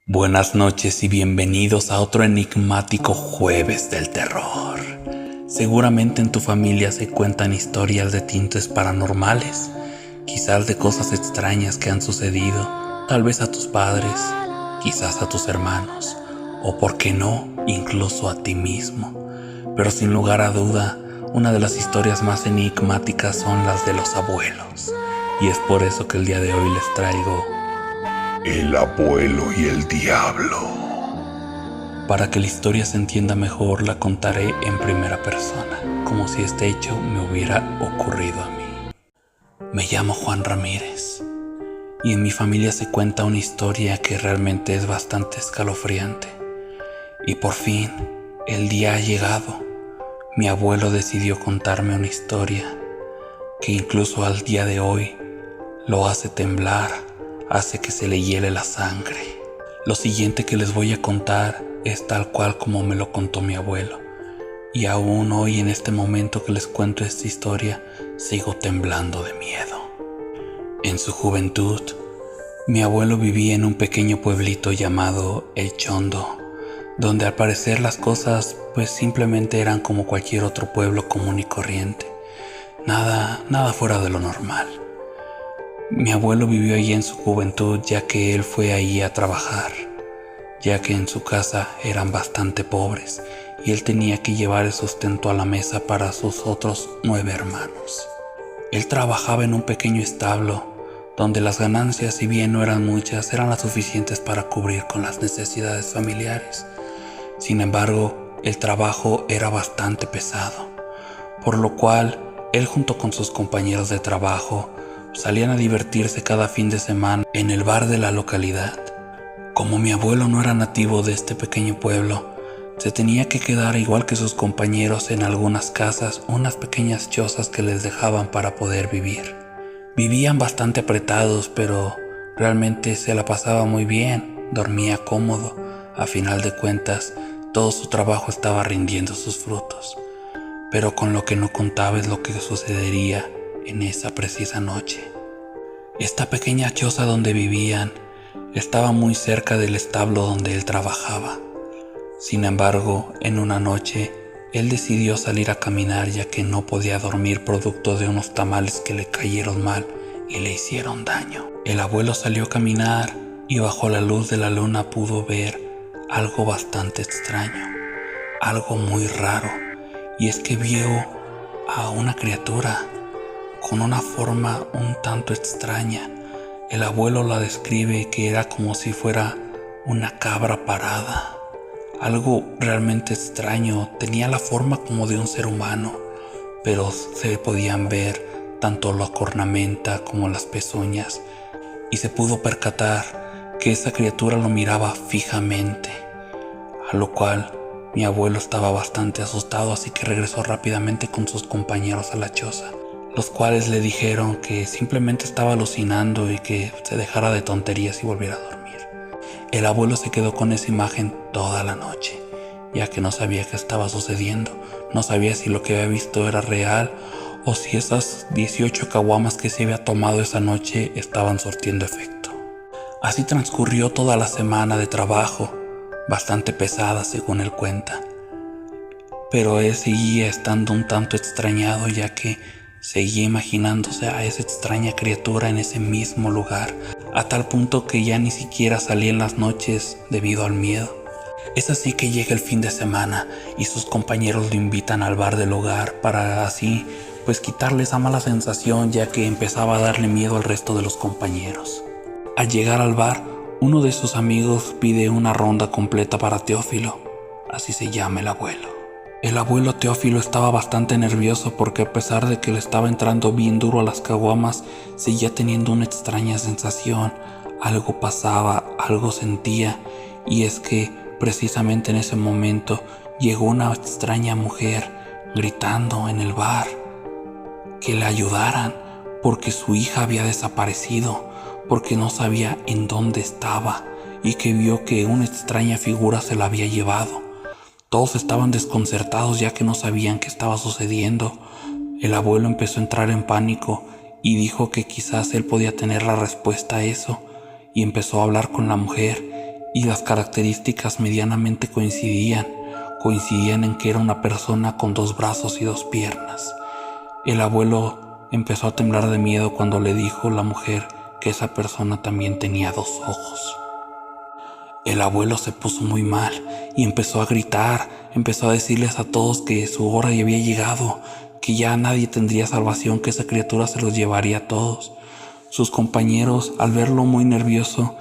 Buenas noches y bienvenidos a otro enigmático jueves del terror. Seguramente en tu familia se cuentan historias de tintes paranormales, quizás de cosas extrañas que han sucedido, tal vez a tus padres, quizás a tus hermanos, o por qué no, incluso a ti mismo. Pero sin lugar a duda, una de las historias más enigmáticas son las de los abuelos, y es por eso que el día de hoy les traigo El abuelo y el diablo. Para que la historia se entienda mejor, la contaré en primera persona, como si este hecho me hubiera ocurrido a mí. Me llamo Juan Ramírez, y en mi familia se cuenta una historia que realmente es bastante escalofriante. Y por fin, el día ha llegado. Mi abuelo decidió contarme una historia que incluso al día de hoy lo hace temblar, hace que se le hiele la sangre. Lo siguiente que les voy a contar es tal cual como me lo contó mi abuelo, y aún hoy en este momento que les cuento esta historia sigo temblando de miedo. En su juventud, mi abuelo vivía en un pequeño pueblito llamado El Chondo, donde al parecer las cosas pues simplemente eran como cualquier otro pueblo común y corriente, nada fuera de lo normal. Mi abuelo vivió allí en su juventud ya que él fue allí a trabajar, ya que en su casa eran bastante pobres y él tenía que llevar el sustento a la mesa para sus otros 9 hermanos. Él trabajaba en un pequeño establo donde las ganancias, si bien no eran muchas, eran las suficientes para cubrir con las necesidades familiares. Sin embargo, el trabajo era bastante pesado, por lo cual él junto con sus compañeros de trabajo salían a divertirse cada fin de semana en el bar de la localidad. Como mi abuelo no era nativo de este pequeño pueblo, se tenía que quedar igual que sus compañeros en algunas casas, unas pequeñas chozas que les dejaban para poder vivir. Vivían bastante apretados, pero realmente se la pasaba muy bien, dormía cómodo. A final de cuentas, todo su trabajo estaba rindiendo sus frutos. Pero con lo que no contaba es lo que sucedería en esa precisa noche. Esta pequeña choza donde vivían estaba muy cerca del establo donde él trabajaba. Sin embargo, en una noche, él decidió salir a caminar ya que no podía dormir producto de unos tamales que le cayeron mal y le hicieron daño. El abuelo salió a caminar y bajo la luz de la luna pudo ver algo bastante extraño, algo muy raro, y es que vio a una criatura con una forma un tanto extraña. El abuelo la describe que era como si fuera una cabra parada. Algo realmente extraño, tenía la forma como de un ser humano, pero se podían ver tanto la cornamenta como las pezuñas, y se pudo percatar que esa criatura lo miraba fijamente, a lo cual mi abuelo estaba bastante asustado, así que regresó rápidamente con sus compañeros a la choza, los cuales le dijeron que simplemente estaba alucinando y que se dejara de tonterías y volviera a dormir. El abuelo se quedó con esa imagen toda la noche, ya que no sabía qué estaba sucediendo, no sabía si lo que había visto era real o si esas 18 caguamas que se había tomado esa noche estaban surtiendo efecto. Así transcurrió toda la semana de trabajo, bastante pesada según él cuenta, pero él seguía estando un tanto extrañado ya que seguía imaginándose a esa extraña criatura en ese mismo lugar, a tal punto que ya ni siquiera salía en las noches debido al miedo. Es así que llega el fin de semana y sus compañeros lo invitan al bar del hogar para así pues quitarle esa mala sensación, ya que empezaba a darle miedo al resto de los compañeros. Al llegar al bar, uno de sus amigos pide una ronda completa para Teófilo, así se llama el abuelo. El abuelo Teófilo estaba bastante nervioso porque a pesar de que le estaba entrando bien duro a las caguamas, seguía teniendo una extraña sensación. Algo pasaba, algo sentía, y es que precisamente en ese momento llegó una extraña mujer gritando en el bar que le ayudaran porque su hija había desaparecido, porque no sabía en dónde estaba y que vio que una extraña figura se la había llevado. Todos estaban desconcertados ya que no sabían qué estaba sucediendo. El abuelo empezó a entrar en pánico y dijo que quizás él podía tener la respuesta a eso, y empezó a hablar con la mujer y las características medianamente coincidían en que era una persona con 2 brazos y 2 piernas. El abuelo empezó a temblar de miedo cuando le dijo la mujer que esa persona también tenía 2 ojos. El abuelo se puso muy mal y empezó a gritar, empezó a decirles a todos que su hora ya había llegado, que ya nadie tendría salvación, que esa criatura se los llevaría a todos. Sus compañeros, al verlo muy nervioso,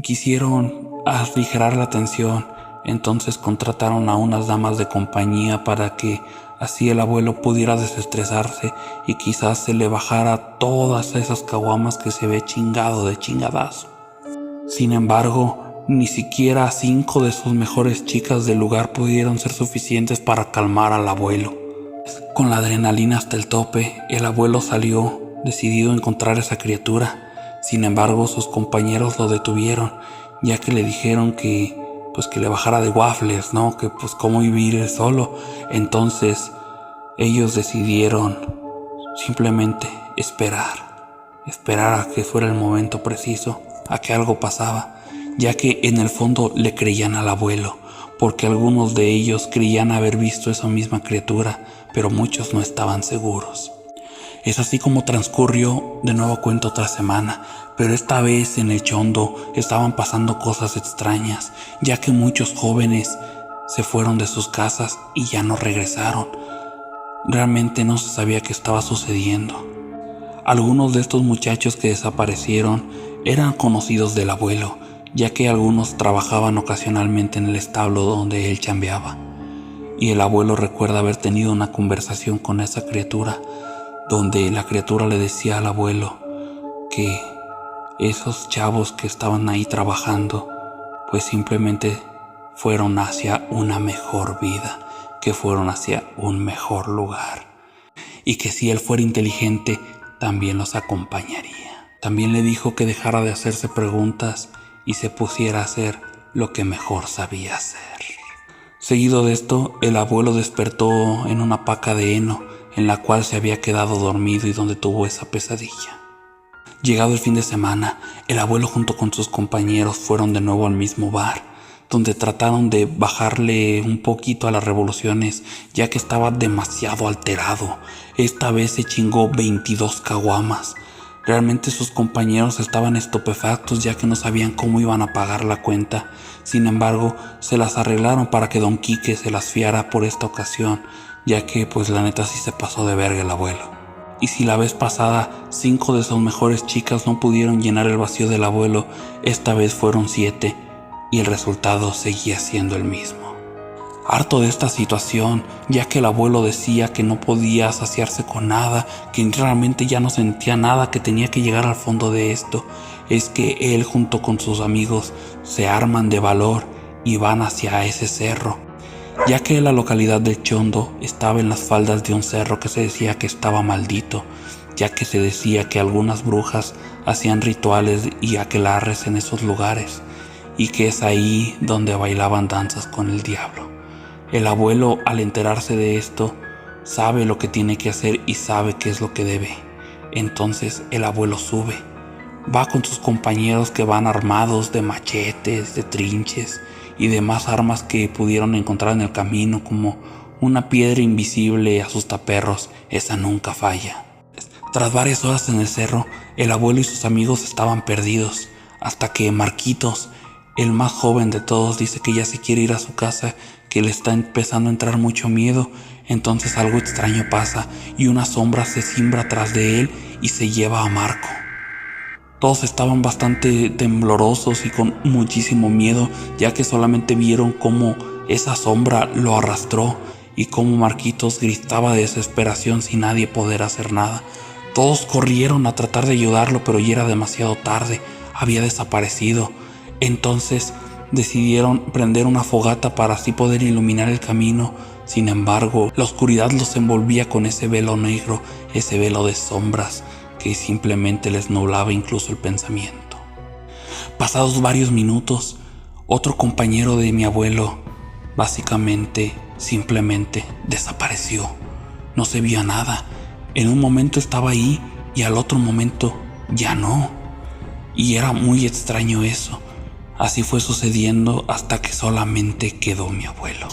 quisieron aligerar la tensión, entonces contrataron a unas damas de compañía para que así el abuelo pudiera desestresarse y quizás se le bajara todas esas caguamas que se ve chingado de chingadazo. Sin embargo, ni siquiera 5 de sus mejores chicas del lugar pudieron ser suficientes para calmar al abuelo. Con la adrenalina hasta el tope, el abuelo salió decidido a encontrar esa criatura. Sin embargo, sus compañeros lo detuvieron, ya que le dijeron que le bajara de waffles, ¿no? Que cómo vivir solo. Entonces, ellos decidieron simplemente esperar a que fuera el momento preciso, a que algo pasaba, ya que en el fondo le creían al abuelo, porque algunos de ellos creían haber visto esa misma criatura, pero muchos no estaban seguros. Es así como transcurrió de nuevo cuenta otra semana, pero esta vez en el Chondo estaban pasando cosas extrañas, ya que muchos jóvenes se fueron de sus casas y ya no regresaron. Realmente no se sabía qué estaba sucediendo. Algunos de estos muchachos que desaparecieron eran conocidos del abuelo, ya que algunos trabajaban ocasionalmente en el establo donde él chambeaba. Y el abuelo recuerda haber tenido una conversación con esa criatura, donde la criatura le decía al abuelo que esos chavos que estaban ahí trabajando, pues simplemente fueron hacia una mejor vida, que fueron hacia un mejor lugar, y que si él fuera inteligente, también los acompañaría. También le dijo que dejara de hacerse preguntas y se pusiera a hacer lo que mejor sabía hacer. Seguido de esto, el abuelo despertó en una paca de heno en la cual se había quedado dormido y donde tuvo esa pesadilla. Llegado el fin de semana, el abuelo junto con sus compañeros fueron de nuevo al mismo bar, donde trataron de bajarle un poquito a las revoluciones, ya que estaba demasiado alterado. Esta vez se chingó 22 caguamas. Realmente sus compañeros estaban estupefactos, ya que no sabían cómo iban a pagar la cuenta. Sin embargo, se las arreglaron para que Don Quique se las fiara por esta ocasión, ya que la neta sí se pasó de verga el abuelo. Y si la vez pasada 5 de sus mejores chicas no pudieron llenar el vacío del abuelo, esta vez fueron 7 y el resultado seguía siendo el mismo. Harto de esta situación, ya que el abuelo decía que no podía saciarse con nada, que realmente ya no sentía nada, que tenía que llegar al fondo de esto, es que él junto con sus amigos se arman de valor y van hacia ese cerro, ya que la localidad del Chondo estaba en las faldas de un cerro que se decía que estaba maldito, ya que se decía que algunas brujas hacían rituales y aquelarres en esos lugares, y que es ahí donde bailaban danzas con el diablo. El abuelo, al enterarse de esto, sabe lo que tiene que hacer y sabe qué es lo que debe. Entonces el abuelo sube, va con sus compañeros que van armados de machetes, de trinches y demás armas que pudieron encontrar en el camino, como una piedra invisible, asustaperros, esa nunca falla. Tras varias horas en el cerro, el abuelo y sus amigos estaban perdidos, hasta que Marquitos, el más joven de todos, dice que ya se quiere ir a su casa, que le está empezando a entrar mucho miedo. Entonces algo extraño pasa y una sombra se cimbra atrás de él y se lleva a Marco. Todos estaban bastante temblorosos y con muchísimo miedo, ya que solamente vieron cómo esa sombra lo arrastró y cómo Marquitos gritaba de desesperación sin nadie poder hacer nada. Todos corrieron a tratar de ayudarlo, pero ya era demasiado tarde, había desaparecido. Entonces decidieron prender una fogata para así poder iluminar el camino. Sin embargo, la oscuridad los envolvía con ese velo negro, ese velo de sombras que simplemente les nublaba incluso el pensamiento. Pasados varios minutos, otro compañero de mi abuelo simplemente desapareció. No se veía nada. En un momento estaba ahí y al otro momento ya no. Y era muy extraño eso. Así fue sucediendo hasta que solamente quedó mi abuelo.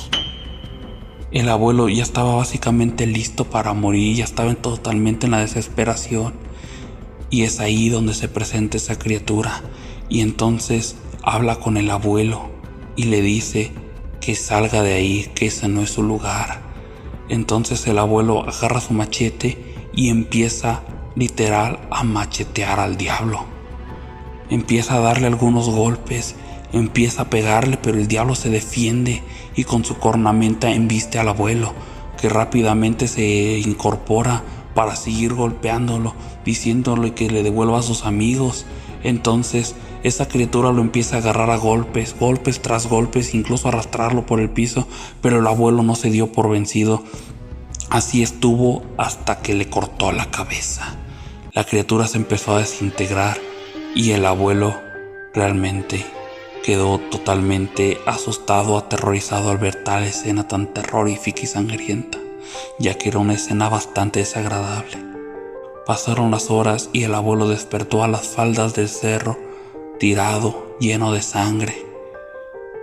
El abuelo ya estaba básicamente listo para morir, ya estaba totalmente en la desesperación. Y es ahí donde se presenta esa criatura. Y entonces habla con el abuelo y le dice que salga de ahí, que ese no es su lugar. Entonces el abuelo agarra su machete y empieza literal a machetear al diablo. Empieza a darle algunos golpes, empieza a pegarle, pero el diablo se defiende y con su cornamenta embiste al abuelo, que rápidamente se incorpora para seguir golpeándolo, diciéndole que le devuelva a sus amigos. Entonces esa criatura lo empieza a agarrar a golpes, golpes tras golpes, incluso arrastrarlo por el piso, pero el abuelo no se dio por vencido. Así estuvo hasta que le cortó la cabeza. La criatura se empezó a desintegrar y el abuelo realmente quedó totalmente asustado, aterrorizado al ver tal escena tan terrorífica y sangrienta, ya que era una escena bastante desagradable. Pasaron las horas y el abuelo despertó a las faldas del cerro, tirado, lleno de sangre.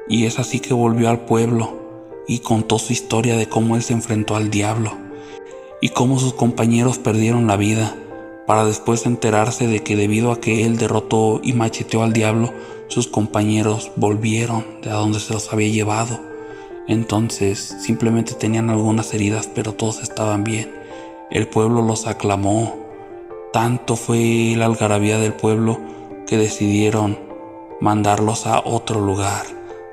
Y es así que volvió al pueblo y contó su historia de cómo él se enfrentó al diablo y cómo sus compañeros perdieron la vida, para después enterarse de que debido a que él derrotó y macheteó al diablo, sus compañeros volvieron de a donde se los había llevado. Entonces simplemente tenían algunas heridas, pero todos estaban bien. El pueblo los aclamó. Tanto fue la algarabía del pueblo que decidieron mandarlos a otro lugar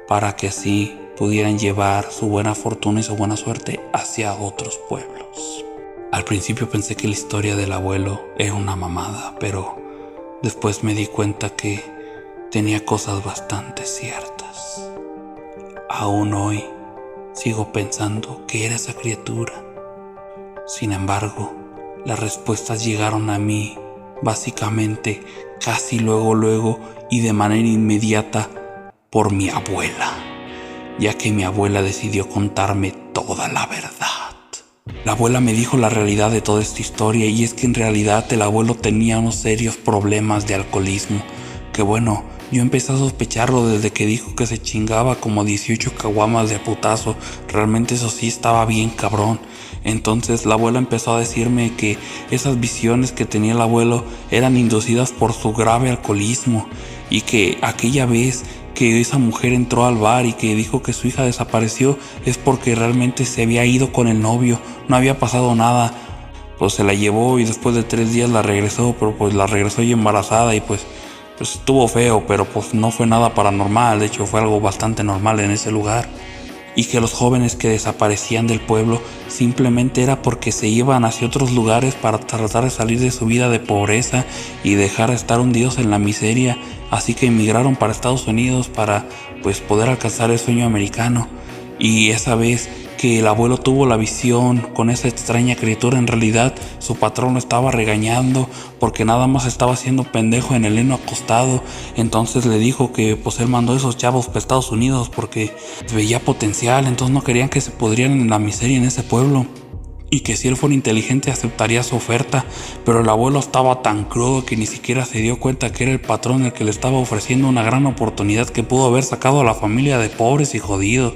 para que así pudieran llevar su buena fortuna y su buena suerte hacia otros pueblos. Al principio pensé que la historia del abuelo era una mamada, pero después me di cuenta que tenía cosas bastante ciertas. Aún hoy sigo pensando que era esa criatura. Sin embargo, las respuestas llegaron a mí básicamente casi luego y de manera inmediata por mi abuela, ya que mi abuela decidió contarme toda la verdad. La abuela me dijo la realidad de toda esta historia, y es que en realidad el abuelo tenía unos serios problemas de alcoholismo, que bueno, yo empecé a sospecharlo desde que dijo que se chingaba como 18 caguamas de putazo. Realmente eso sí estaba bien cabrón. Entonces la abuela empezó a decirme que esas visiones que tenía el abuelo eran inducidas por su grave alcoholismo, y que aquella vez que esa mujer entró al bar y que dijo que su hija desapareció es porque realmente se había ido con el novio, no había pasado nada. Pues se la llevó y después de 3 días la regresó, pero pues la regresó ya embarazada y pues estuvo feo, pero pues no fue nada paranormal. De hecho fue algo bastante normal en ese lugar. Y que los jóvenes que desaparecían del pueblo simplemente era porque se iban hacia otros lugares para tratar de salir de su vida de pobreza y dejar de estar hundidos en la miseria, así que emigraron para Estados Unidos para pues poder alcanzar el sueño americano. Y esa vez que el abuelo tuvo la visión con esa extraña criatura, en realidad su patrón lo estaba regañando porque nada más estaba haciendo pendejo en el heno acostado. Entonces le dijo que pues él mandó a esos chavos para Estados Unidos porque veía potencial, entonces no querían que se pudrieran en la miseria en ese pueblo, y que si él fuera inteligente aceptaría su oferta. Pero el abuelo estaba tan crudo que ni siquiera se dio cuenta que era el patrón el que le estaba ofreciendo una gran oportunidad que pudo haber sacado a la familia de pobres y jodidos.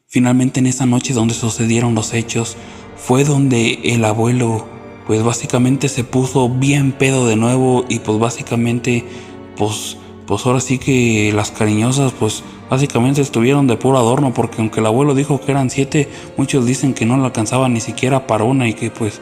Finalmente, en esa noche donde sucedieron los hechos, fue donde el abuelo pues básicamente se puso bien pedo de nuevo, y pues básicamente pues ahora sí que las cariñosas pues básicamente estuvieron de puro adorno, porque aunque el abuelo dijo que eran 7, muchos dicen que no le alcanzaba ni siquiera para una, y que pues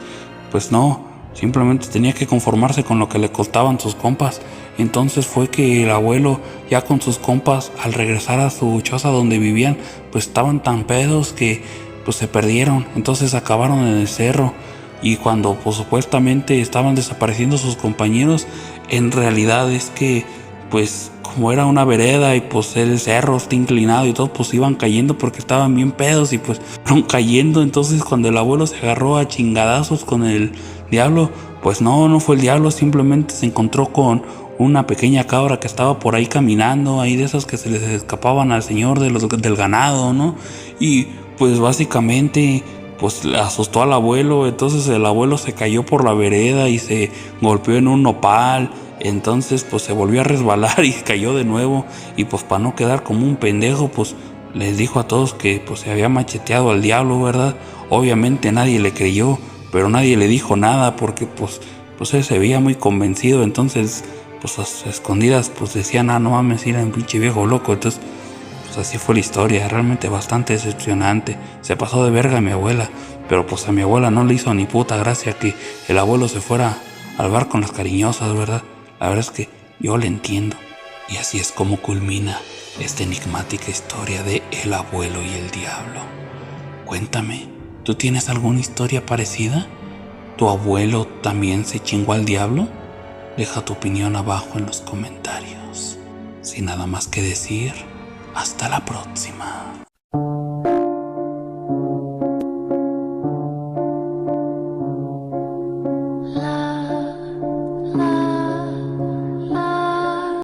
no, simplemente tenía que conformarse con lo que le costaban sus compas. Entonces fue que el abuelo, ya con sus compas, al regresar a su choza donde vivían, pues estaban tan pedos que pues se perdieron. Entonces acabaron en el cerro, y cuando pues supuestamente estaban desapareciendo sus compañeros, en realidad es que pues como era una vereda y pues el cerro está inclinado y todo, pues iban cayendo porque estaban bien pedos y pues fueron cayendo. Entonces cuando el abuelo se agarró a chingadazos con el diablo, pues no fue el diablo, simplemente se encontró con una pequeña cabra que estaba por ahí caminando, ahí de esas que se les escapaban al señor del ganado, ¿no? Y pues básicamente pues asustó al abuelo. Entonces el abuelo se cayó por la vereda y se golpeó en un nopal. Entonces pues se volvió a resbalar y cayó de nuevo. Y pues para no quedar como un pendejo, pues les dijo a todos que pues se había macheteado al diablo, ¿verdad? Obviamente nadie le creyó, pero nadie le dijo nada porque pues él se veía muy convencido. Entonces pues a sus escondidas pues decían, no mames, era un pinche viejo loco. Entonces pues así fue la historia, realmente bastante decepcionante. Se pasó de verga a mi abuela, pero pues a mi abuela no le hizo ni puta gracia que el abuelo se fuera al bar con las cariñosas, ¿verdad? La verdad es que yo le entiendo. Y así es como culmina esta enigmática historia de el abuelo y el diablo. Cuéntame, ¿tú tienes alguna historia parecida? ¿Tu abuelo también se chingó al diablo? Deja tu opinión abajo en los comentarios. Sin nada más que decir, hasta la próxima.